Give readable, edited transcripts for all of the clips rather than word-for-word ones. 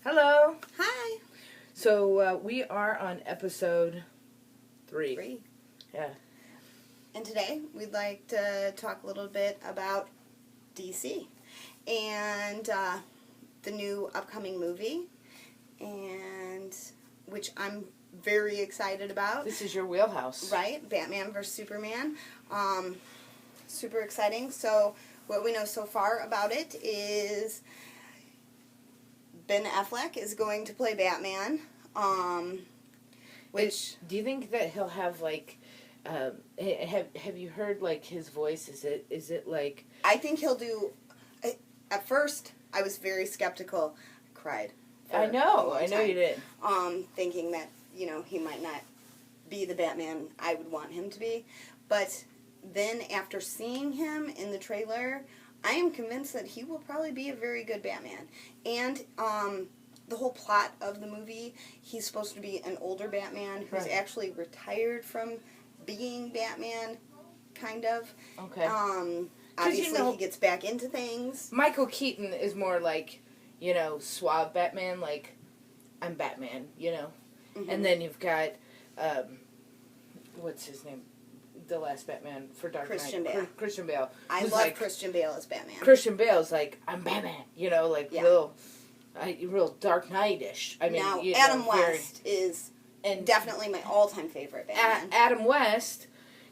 Hello. Hi. So we are on episode 3. 3. Yeah. And today we'd like to talk a little bit about DC and the new upcoming movie, and which I'm very excited about. This is your wheelhouse. Right? Batman vs. Superman. Super exciting. So what we know so far about it is Ben Affleck is going to play Batman. Which do you think that he'll have like have you heard like his voice? Is it like I think he'll do. At first, I was very skeptical. I cried. I know you did. Thinking that he might not be the Batman I would want him to be, but then after seeing him in the trailer, I am convinced that he will probably be a very good Batman. And the whole plot of the movie, he's supposed to be an older Batman who's actually retired from being Batman, kind of. Okay. Obviously, he gets back into things. Michael Keaton is more like, suave Batman, like, I'm Batman, Mm-hmm. And then you've got, what's his name? The last Batman for Dark Knight. Christian Bale. I love Christian Bale as Batman. Christian Bale's like, I'm Batman, real Dark Knight-ish. I mean, now, Adam West is definitely my all-time favorite Batman. Adam West,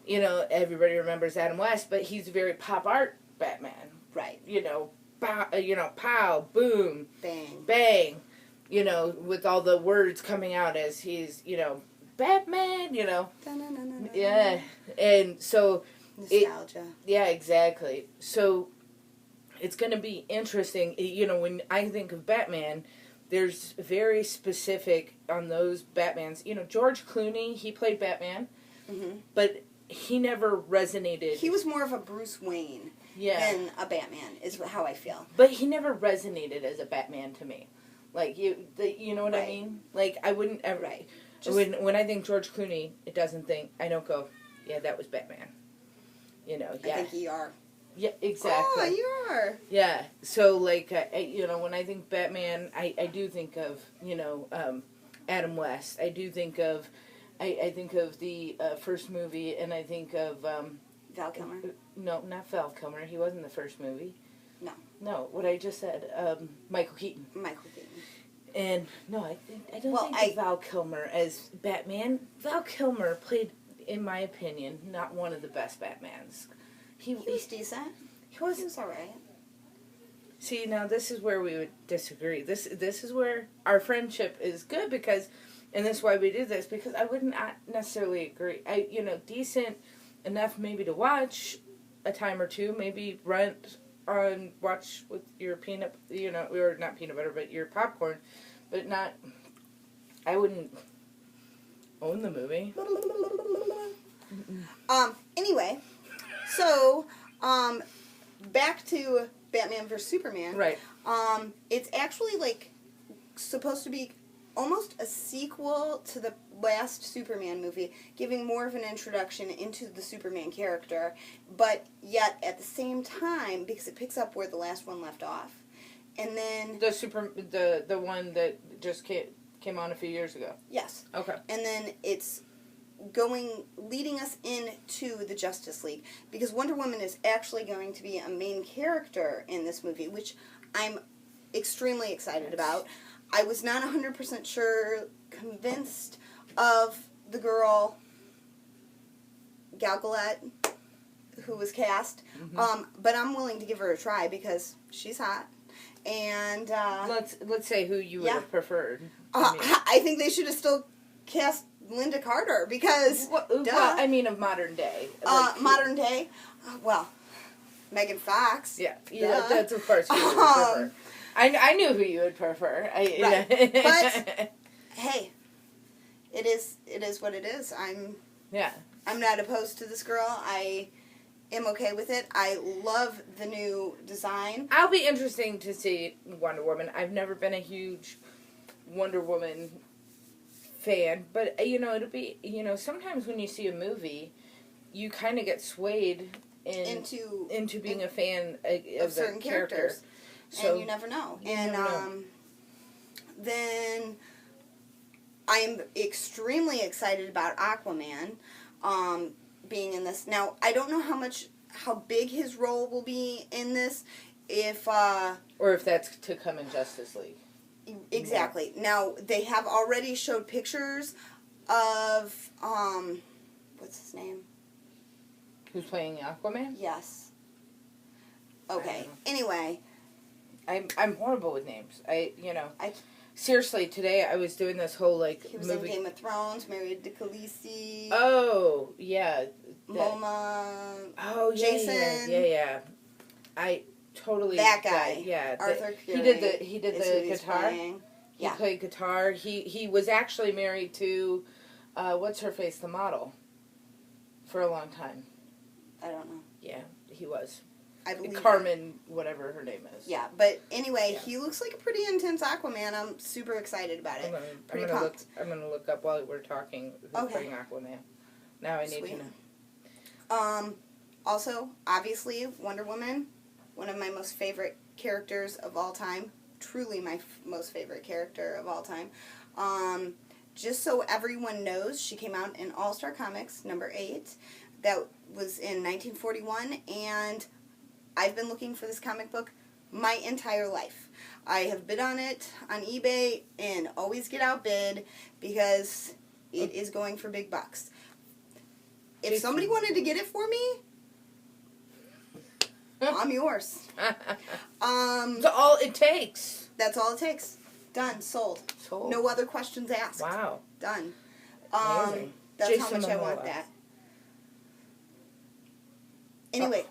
everybody remembers Adam West, but he's very pop art Batman. Right. Pow, boom, bang, bang, with all the words coming out as he's, Batman, Yeah, and so nostalgia. Yeah, exactly. So it's going to be interesting. When I think of Batman, there's very specific on those Batmans. George Clooney, he played Batman, but he never resonated. He was more of a Bruce Wayne than a Batman, is how I feel. But he never resonated as a Batman to me. Like, you know what I mean? Like, I wouldn't ever... Right. When I think George Clooney, I don't go, yeah, that was Batman. Yeah. I think you are. Yeah, exactly. Oh, you are. Yeah. So, like, when I think Batman, I do think of, Adam West. I do think of, I think of the first movie, and I think of... Val Kilmer? No, not Val Kilmer. He wasn't the first movie. No, what I just said, Michael Keaton. Michael Keaton. And, no, I don't think of Val Kilmer as Batman. Val Kilmer played, in my opinion, not one of the best Batmans. He was decent. He was alright. See, now this is where we would disagree. This is where our friendship is good because, and that's why we do this, because I would not necessarily agree. Decent enough maybe to watch a time or two, maybe watch with your peanut, or not peanut butter, but your popcorn, but not, I wouldn't own the movie. Anyway, so, back to Batman vs. Superman. Right. It's actually, supposed to be almost a sequel to the last Superman movie, giving more of an introduction into the Superman character, but yet at the same time, because it picks up where the last one left off. And then... The one that just came on a few years ago. Yes. Okay. And then it's leading us into the Justice League, because Wonder Woman is actually going to be a main character in this movie, which I'm extremely excited about. I was not 100% convinced of the girl, Gal Gadot, who was cast, but I'm willing to give her a try because she's hot. And let's say who you would have preferred. I think they should have still cast Linda Carter because of modern day. Modern day. Megan Fox. Yeah, that's of course who you would prefer. I knew who you would prefer. But hey, it is what it is. I'm not opposed to this girl. I am okay with it. I love the new design. I'll be interesting to see Wonder Woman. I've never been a huge Wonder Woman fan, but it'll be, sometimes when you see a movie, you kind of get swayed into being a fan of certain characters. So, and you never know. then I am extremely excited about Aquaman being in this. Now, I don't know how big his role will be in this. Or if that's to come in Justice League. Exactly. Yeah. Now, they have already showed pictures of, what's his name? Who's playing Aquaman? Yes. Okay. Anyway. I'm horrible with names. Seriously, today I was doing this whole, he was in Game of Thrones, married to Khaleesi. Oh, yeah. Momo. Oh, yeah, Jason. Yeah. I totally... That guy. Arthur Curry. He did the guitar. He played guitar. He was actually married to, what's her face, the model, for a long time. I don't know. Yeah, he was. I believe Carmen, whatever her name is. Yeah, but anyway, he looks like a pretty intense Aquaman. I'm super excited about it. I'm gonna look up while we're talking who's playing Aquaman. Now I need to know. Also, obviously, Wonder Woman, one of my most favorite characters of all time. Truly my most favorite character of all time. Just so everyone knows, she came out in All-Star Comics, number 8. That was in 1941, and I've been looking for this comic book my entire life. I have bid on it on eBay and always get outbid because it is going for big bucks. If somebody wanted to get it for me, I'm yours. That's all it takes. That's all it takes. Done. Sold. No other questions asked. Wow. Done. Amazing. That's Jason how much Momoa. I want that. Anyway,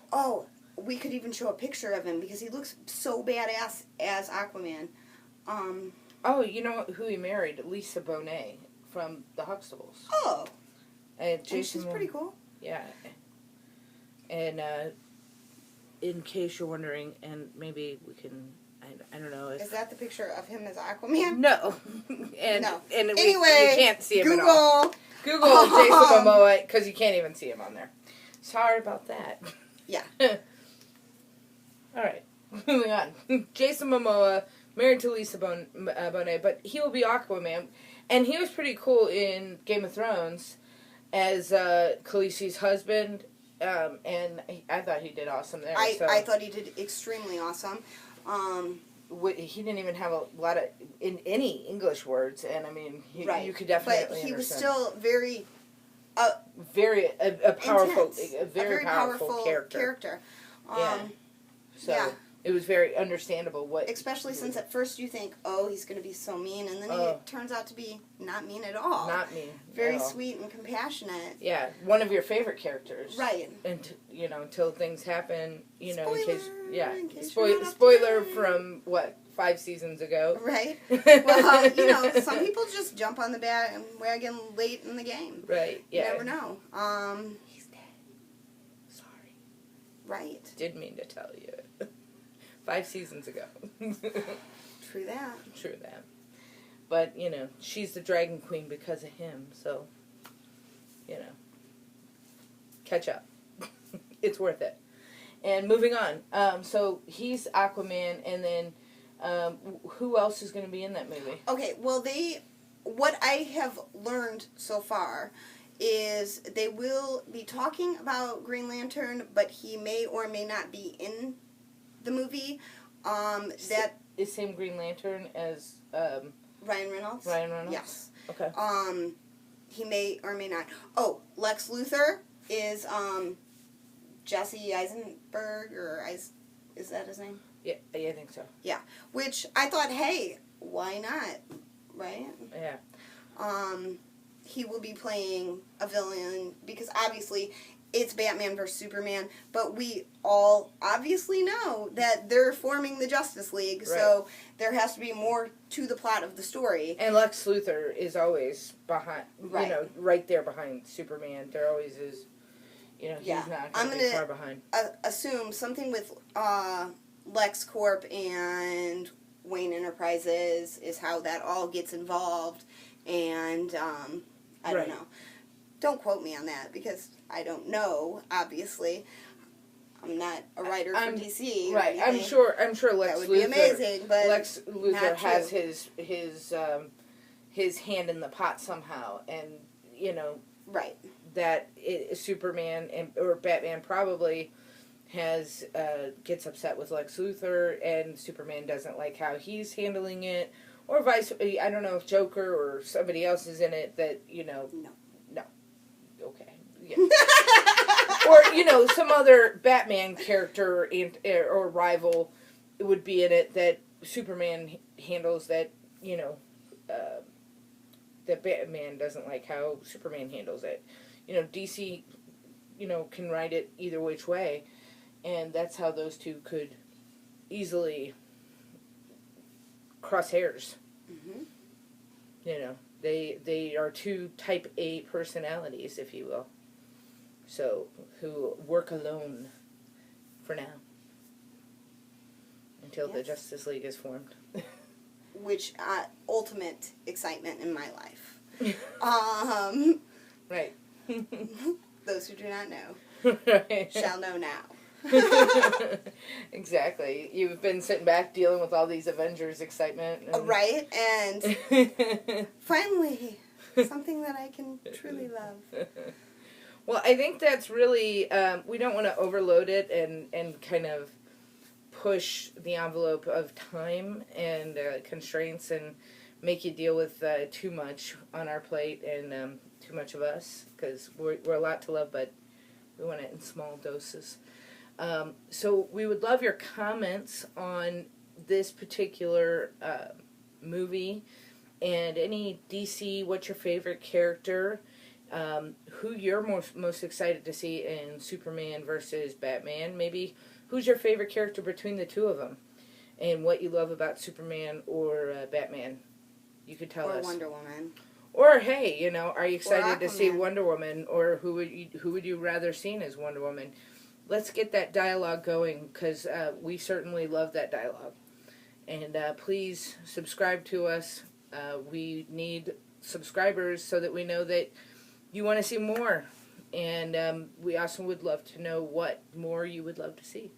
we could even show a picture of him because he looks so badass as Aquaman. You know who he married? Lisa Bonet from the Huxtables. Oh. And she's pretty cool. Yeah. And in case you're wondering, and maybe we can, I don't know. Is that the picture of him as Aquaman? No. No. And anyway, you can't see him at all. Google Jason Momoa, because you can't even see him on there. Sorry about that. Yeah. All right. Moving on. Jason Momoa, married to Lisa Bonet, but he will be Aquaman. And he was pretty cool in Game of Thrones as Khaleesi's husband. And I thought he did awesome there. I thought he did extremely awesome. He didn't even have a lot of any English words, and I mean, you could definitely. But he understand. was still very powerful, intense, a very powerful character. It was very understandable especially since at first you think, he's going to be so mean, and then he turns out to be not mean at all. Not mean. Very sweet and compassionate. Yeah, one of your favorite characters. Right. And until things happen, Spoiler, spoiler from 5 seasons ago. Right. Well, some people just jump on the bandwagon late in the game. Right. Yeah. You never know. He's dead. Sorry. Right. Didn't mean to tell you. 5 seasons ago. True that. True that. But, she's the Dragon Queen because of him, so, catch up. It's worth it. And moving on. So, he's Aquaman, and then, who else is going to be in that movie? Okay, well, what I have learned so far is they will be talking about Green Lantern, but he may or may not be in the movie. Is same Green Lantern as Ryan Reynolds? Ryan Reynolds? Yes. Okay. He may or may not. Oh, Lex Luthor is Jesse Eisenberg, is that his name? Yeah, I think so. Yeah. Which I thought, hey, why not? Right? Yeah. He will be playing a villain because obviously it's Batman vs. Superman, but we all obviously know that they're forming the Justice League, right. So there has to be more to the plot of the story. And Lex Luthor is always behind, right there behind Superman. There always is, he's not going to be far behind. Assume something with LexCorp and Wayne Enterprises is how that all gets involved, and I don't know. Don't quote me on that because I don't know, obviously. I'm not a writer for DC. Right. I'm sure Lex that would Luthor. be amazing, but Lex Luthor has true. his hand in the pot somehow, and right. that Superman or Batman probably has gets upset with Lex Luthor, and Superman doesn't like how he's handling it, or vice. I don't know if Joker or somebody else is in it that No. Okay. Yeah. Or some other Batman character or rival would be in it that Superman handles that that Batman doesn't like how Superman handles it. DC can write it either which way, and that's how those two could easily cross hairs. Mm-hmm. They are two type A personalities, if you will. So, who work alone for now. Until the Justice League is formed. Which, ultimate excitement in my life. Right. Those who do not know right. shall know now. Exactly. You've been sitting back dealing with all these Avengers excitement. Right, and finally, something that I can truly love. Well, I think that's really, we don't want to overload it and kind of push the envelope of time and constraints and make you deal with too much on our plate and too much of us, because we're a lot to love, but we want it in small doses. So we would love your comments on this particular movie and any DC, what's your favorite character, who you're most excited to see in Superman versus Batman, maybe who's your favorite character between the two of them, and what you love about Superman or Batman. You could tell us. Or Wonder Woman. Or hey, are you excited to see Wonder Woman, or who would you rather see as Wonder Woman? Let's get that dialogue going, because we certainly love that dialogue. And please subscribe to us. We need subscribers so that we know that you want to see more. And we also would love to know what more you would love to see.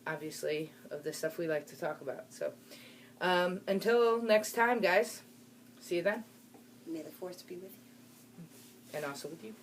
Obviously, of the stuff we like to talk about. So, until next time, guys. See you then. May the force be with you. And also with you.